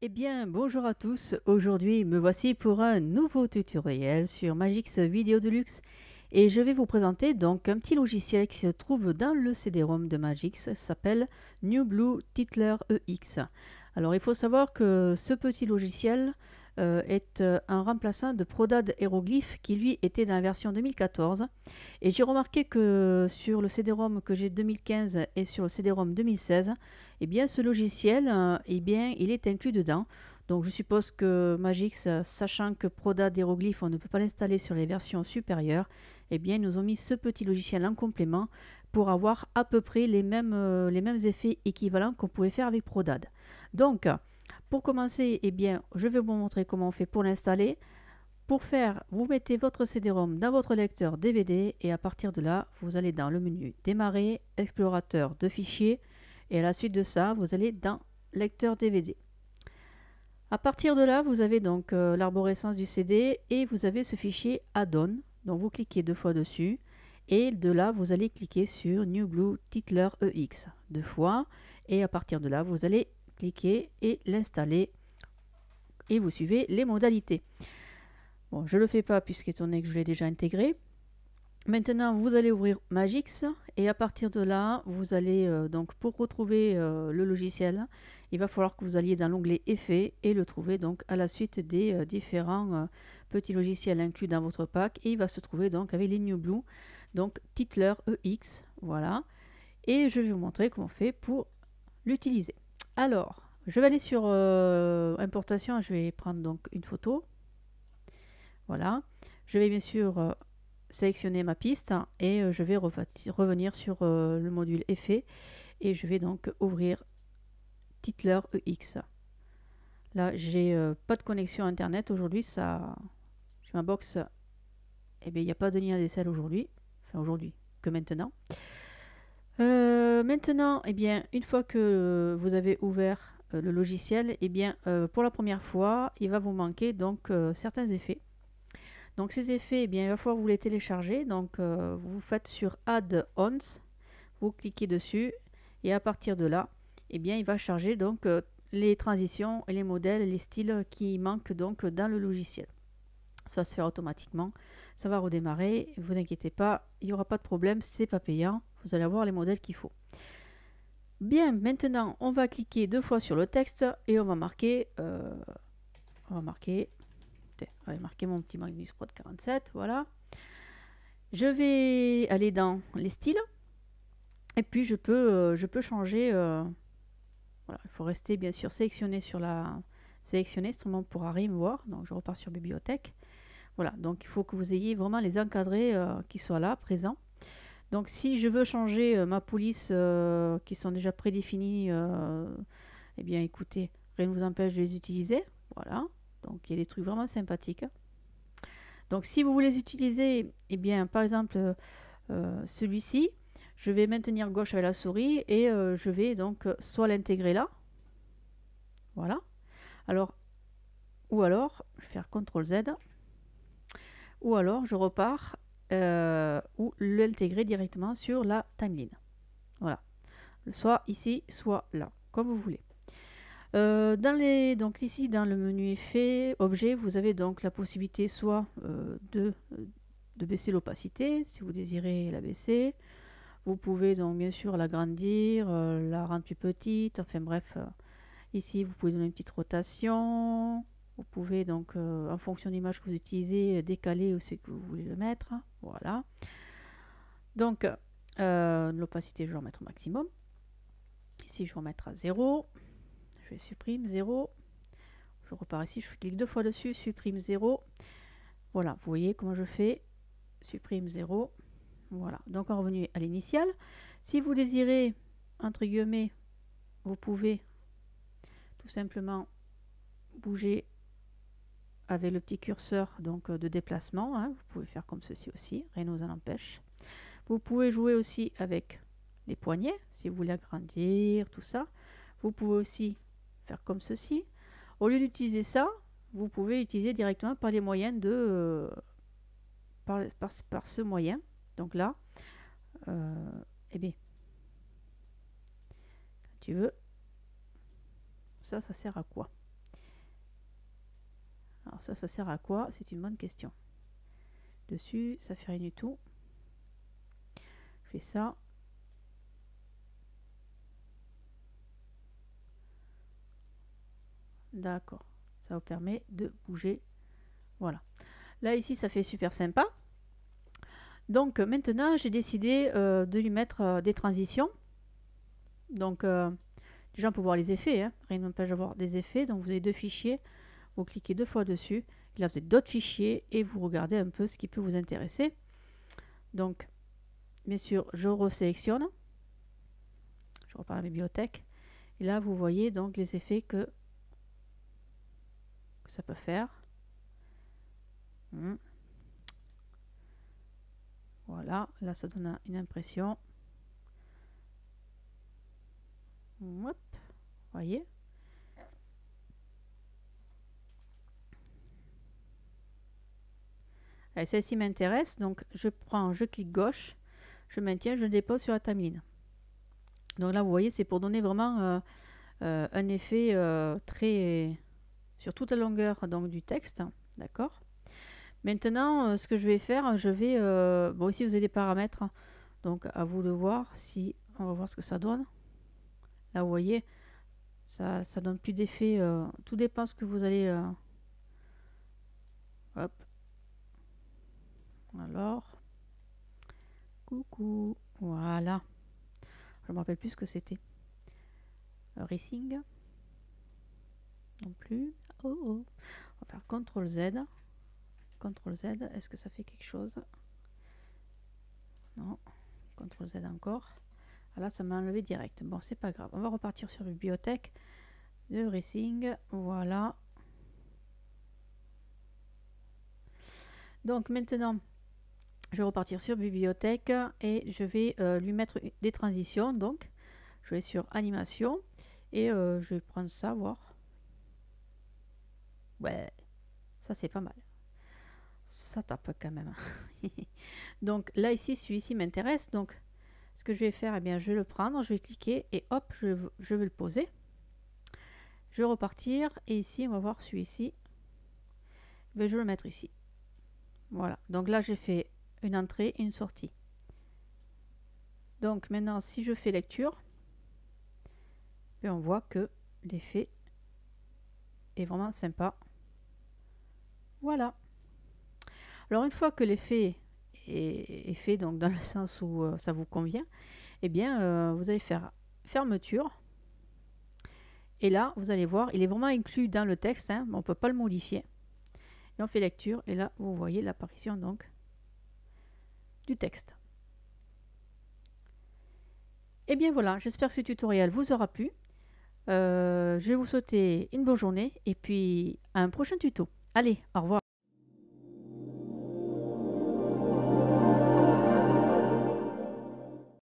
Eh bien, bonjour à tous. Aujourd'hui, me voici pour un nouveau tutoriel sur Magix Vidéo Deluxe et je vais vous présenter donc un petit logiciel qui se trouve dans le CD-ROM de Magix. Ça s'appelle NewBlue Titler EX. Alors, il faut savoir que ce petit logiciel est un remplaçant de Prodad Hieroglyph qui lui était dans la version 2014. Et j'ai remarqué que sur le CD-ROM que j'ai 2015 et sur le CD-ROM 2016, eh bien ce logiciel, eh bien, il est inclus dedans. Donc je suppose que Magix, sachant que Prodad Hieroglyph, on ne peut pas l'installer sur les versions supérieures, eh bien ils nous ont mis ce petit logiciel en complément pour avoir à peu près les mêmes effets équivalents qu'on pouvait faire avec Prodad. Donc, pour commencer, eh bien, je vais vous montrer comment on fait pour l'installer. Pour faire, vous mettez votre CD-ROM dans votre lecteur DVD et à partir de là, vous allez dans le menu Démarrer, Explorateur de fichiers et à la suite de ça, vous allez dans Lecteur DVD. À partir de là, vous avez donc l'arborescence du CD et vous avez ce fichier Add-on. Donc vous cliquez deux fois dessus et de là, vous allez cliquer sur NewBlue Titler EX deux fois et à partir de là, vous allez cliquer et l'installer et vous suivez les modalités. Bon, je ne le fais pas puisqu'étant donné que je l'ai déjà intégré. Maintenant, vous allez ouvrir Magix et à partir de là, vous allez donc pour retrouver le logiciel, il va falloir que vous alliez dans l'onglet Effets et le trouver donc à la suite des différents petits logiciels inclus dans votre pack et il va se trouver donc avec les NewBlue, donc Titler EX, voilà. Et je vais vous montrer comment on fait pour l'utiliser. Alors, je vais aller sur importation, je vais prendre donc une photo. Voilà, je vais bien sûr sélectionner ma piste et je vais revenir sur le module effet et je vais donc ouvrir Titler EX. Là, j'ai pas de connexion internet aujourd'hui, ça, j'ai ma box, et bien il n'y a pas de lien DSL aujourd'hui, enfin aujourd'hui que maintenant. Maintenant, eh bien, une fois que vous avez ouvert le logiciel, eh bien, pour la première fois, il va vous manquer donc certains effets. Donc ces effets, eh bien, il va falloir vous les télécharger. Donc vous faites sur Add-ons, vous cliquez dessus et à partir de là, eh bien, il va charger donc les transitions et les modèles, les styles qui manquent donc dans le logiciel. Ça va se faire automatiquement, ça va redémarrer, ne vous inquiétez pas, il n'y aura pas de problème, c'est pas payant, vous allez avoir les modèles qu'il faut. Bien, maintenant on va cliquer deux fois sur le texte et on va marquer mon petit Magnus Prod 47, voilà. Je vais aller dans les styles et puis je peux changer. Voilà, il faut rester bien sûr sélectionné sur la sélectionner, sinon on ne pourra rien voir. Donc je repars sur bibliothèque. Voilà, donc il faut que vous ayez vraiment les encadrés qui soient là, présents. Donc si je veux changer ma police qui sont déjà prédéfinies, eh bien écoutez, rien ne vous empêche de les utiliser. Voilà, donc il y a des trucs vraiment sympathiques. Donc si vous voulez les utiliser, eh bien par exemple celui-ci, je vais maintenir gauche avec la souris et je vais donc soit l'intégrer là, voilà. Alors, ou alors, je vais faire CTRL Z, ou alors je repars ou l'intégrer directement sur la timeline. Voilà, soit ici, soit là, comme vous voulez. Donc ici dans le menu effet objet, vous avez donc la possibilité soit de baisser l'opacité si vous désirez la baisser. Vous pouvez donc bien sûr l'agrandir, la rendre plus petite, enfin bref. Ici vous pouvez donner une petite rotation. Vous pouvez donc en fonction de l'image que vous utilisez décaler où c'est que vous voulez le mettre. Voilà. Donc l'opacité je vais en mettre au maximum. Ici je vais en mettre à 0. Je vais supprimer 0. Je repars ici, je clique deux fois dessus, supprime 0. Voilà, vous voyez comment je fais. Supprime 0. Voilà, donc en revenu à l'initial. Si vous désirez, entre guillemets, vous pouvez tout simplement bouger avec le petit curseur donc de déplacement. Hein. Vous pouvez faire comme ceci aussi, rien ne vous en empêche. Vous pouvez jouer aussi avec les poignets, si vous voulez agrandir, tout ça. Vous pouvez aussi faire comme ceci. Au lieu d'utiliser ça, vous pouvez utiliser directement par les moyens de par ce moyen. Donc là, eh bien, quand tu veux, ça sert à quoi? ça sert à quoi? C'est une bonne question. Dessus, ça fait rien du tout. Je fais ça. D'accord. Ça vous permet de bouger. Voilà. Là, ici, ça fait super sympa. Donc, maintenant, j'ai décidé de lui mettre des transitions. Donc, déjà, pour voir les effets. Hein. Rien n'empêche d'avoir des effets. Donc, vous avez 2 fichiers. Vous cliquez 2 fois dessus. Et là, vous avez d'autres fichiers. Et vous regardez un peu ce qui peut vous intéresser. Donc, bien sûr, je resélectionne. Je repars à la bibliothèque. Et là, vous voyez donc les effets que ça peut faire. Voilà, là ça donne une impression. Hop, voyez. Celle-ci m'intéresse, donc je clique gauche, je maintiens, je dépose sur la timeline. Donc là, vous voyez, c'est pour donner vraiment un effet très sur toute la longueur donc, du texte, d'accord. Maintenant, ce que je vais faire, je vais... bon, ici, vous avez des paramètres. Donc, à vous de voir si... On va voir ce que ça donne. Là, vous voyez, ça donne plus d'effet. Tout dépend ce que vous allez... hop. Alors... Coucou. Voilà. Je ne me rappelle plus ce que c'était. Racing. Non plus. Oh, oh. On va faire CTRL Z. CTRL Z. Est-ce que ça fait quelque chose? Non. CTRL Z encore. Ah là, ça m'a enlevé direct. Bon, c'est pas grave. On va repartir sur bibliothèque de Racing. Voilà. Donc maintenant, je vais repartir sur bibliothèque et je vais lui mettre des transitions. Donc, je vais sur animation et je vais prendre ça, voir. Ouais, ça c'est pas mal. Ça tape quand même. Donc là, ici, celui-ci m'intéresse. Donc, ce que je vais faire, eh bien, je vais le prendre, je vais cliquer et hop, je vais le poser. Je vais repartir et ici, on va voir celui-ci. Ben, je vais le mettre ici. Voilà. Donc là, j'ai fait une entrée et une sortie. Donc maintenant, si je fais lecture, ben, on voit que l'effet est vraiment sympa. Voilà. Alors une fois que l'effet est fait, donc dans le sens où ça vous convient, eh bien vous allez faire fermeture. Et là, vous allez voir, il est vraiment inclus dans le texte, hein, on ne peut pas le modifier. Et on fait lecture, et là, vous voyez l'apparition donc du texte. Et bien voilà, j'espère que ce tutoriel vous aura plu. Je vais vous souhaiter une bonne journée, et puis à un prochain tuto. Allez, au revoir.